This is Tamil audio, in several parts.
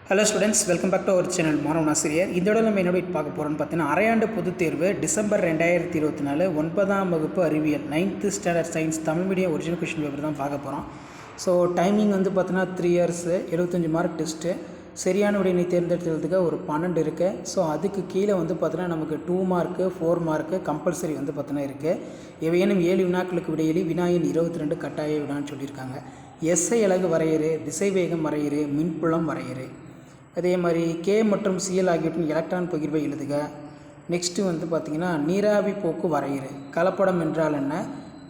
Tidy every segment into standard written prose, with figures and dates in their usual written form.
Hello students, welcome back to our channel மாணவன் ஆசிரியர். இதோட நம்ம என்னோட பார்க்க போகிறோம்னு பார்த்தீங்கன்னா, அரையாண்டு பொதுத் தேர்வு டிசம்பர் 2024 9ஆம் வகுப்பு அறிவியல் 9th standard science Tamil medium original question paper தான் பார்க்க போகிறோம். ஸோ டைமிங் வந்து பார்த்தீங்கன்னா 3 இயர்ஸ் 75 மார்க் டெஸ்ட்டு. சரியான விடையினை தேர்ந்தெடுக்கிறதுக்கு ஒரு 12 இருக்குது. ஸோ அதுக்கு கீழே வந்து பார்த்தீங்கன்னா நமக்கு 2 மார்க்கு 4 மார்க்கு கம்பல்சரி வந்து பார்த்தீங்கன்னா இருக்குது. எவையேனும் 7 வினாக்களுக்கு விடையிலி வினாயின் 22 கட்டாய வினான்னு சொல்லியிருக்காங்க. எஸ்ஐ அலகு வரையறு, திசைவேகம் வரையறு, மின்புலம் வரையறு. அதே மாதிரி கே மற்றும் சிஎல் ஆகியவற்றின் எலக்ட்ரான் பகிர்வை எழுதுக. நெக்ஸ்ட்டு வந்து பார்த்திங்கன்னா நீராவி போக்கு வரையறு, கலப்படம் என்றால் என்ன,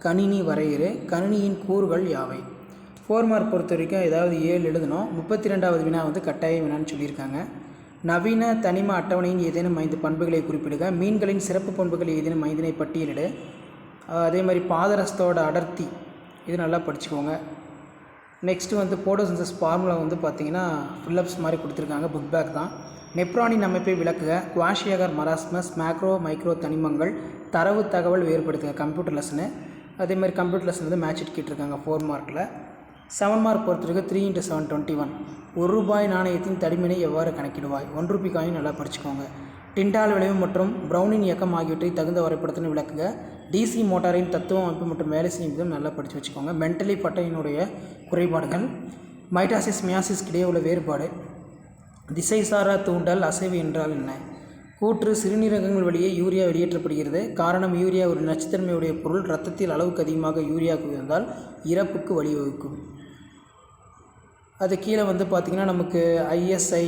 கணினி வரையறு, கணினியின் கூறுகள் யாவை. 4 மார்க் பொறுத்த வரைக்கும் ஏதாவது 7 எழுதணும். 32வது வினா வந்து கட்டாய வினான்னு சொல்லியிருக்காங்க. நவீன தனிம அட்டவணையின் ஏதேனும் 5 பண்புகளை குறிப்பிடுக. மீன்களின் சிறப்பு பண்புகள் ஏதேனும் 5 பட்டியலிடு. அதே மாதிரி பாதரசத்தோட அடர்த்தி இது நல்லா படிச்சுக்கோங்க. நெக்ஸ்ட்டு வந்து போட்டோசிந்தசிஸ் ஃபார்முலா வந்து பார்த்திங்கன்னா ஃபுல்லப்ஸ் மாதிரி கொடுத்துருக்காங்க, புக் பேக் தான். நெப்ரானின் அமைப்பை விளக்குக. குவாஷியகர் மராஸ்மஸ், மேக்ரோ மைக்ரோ தனிமங்கள், தரவு தகவல் வேறுபடுத்துக. Computer lesson. அதே மாதிரி கம்ப்யூட்டர் லெசன் வந்து மேட்ச் இட் கேட்டிருக்காங்க 4 மார்க்கில். 7 மார்க் பொறுத்தவரைக்கும் 3 × 7 21. ₹1 நாணயத்தின் தடிமனை எவ்வாறு கணக்கிடுவாய். ₹1 காயின் நல்லா படிச்சுக்கோங்க. டிண்டால் விளைவு மற்றும் ப்ரௌனின் இயக்கம் ஆகியவற்றை தகுந்த வரைபடத்தினை விளக்குக. டிசி மோட்டாரின் தத்துவ அமைப்பு மற்றும் வேலை செய்யும் விதம் நல்லா படித்து வச்சுக்கோங்க. மென்டலி பட்டையினுடைய குறைபாடுகள், மைட்டாசிஸ் மியாசிஸ்க்கு இடையே உள்ள வேறுபாடு, திசைசாரா தூண்டல் அசைவு என்றால் என்ன, கூற்று சிறுநீரகங்கள் வழியே யூரியா வெளியேற்றப்படுகிறது, காரணம் யூரியா ஒரு நச்சுத்தன்மையுடைய பொருள், இரத்தத்தில் அளவுக்கு அதிகமாக யூரியா குவிந்தால் இறப்புக்கு வழிவகுக்கும். அது கீழே வந்து பார்த்திங்கன்னா நமக்கு ஐஎஸ்ஐ,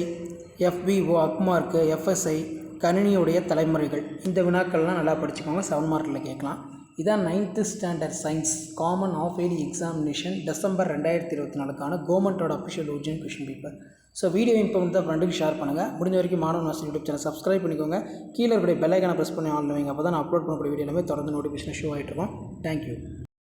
எஃபிஓ, அப்மார்க்கு, எஃப்எஸ்ஐ, கணினியுடைய தலைமுறைகள், இந்த வினாக்கள்லாம் நல்லா படிச்சுக்கோங்க. 7 மார்க்கில் கேட்கலாம். இதான் 9th standard science common half yearly examination December 2024 கவர்மெண்ட்டோட official original question paper. So video இப்போ வந்து ஃப்ரெண்டுக்கு ஷேர் பண்ணுங்கள். முடிஞ்ச வரைக்கும் மாணவன் ஆசிரியர் யூடியூப் சேனல் சப்ஸ்கிரைப் பண்ணிக்கோங்க. கீழே இருக்கிற பெல் ஐக்கானை ப்ரெஸ் பண்ணி ஆன் பண்ணுவீங்க. அப்போ தான் நான் அப்லோட் பண்ணக்கூடிய வீடியோ எல்லாமே தொடர்ந்து நோட்டிஃபிகேஷன் ஷோ ஆகிட்டு இருக்கோம். தேங்க்யூ.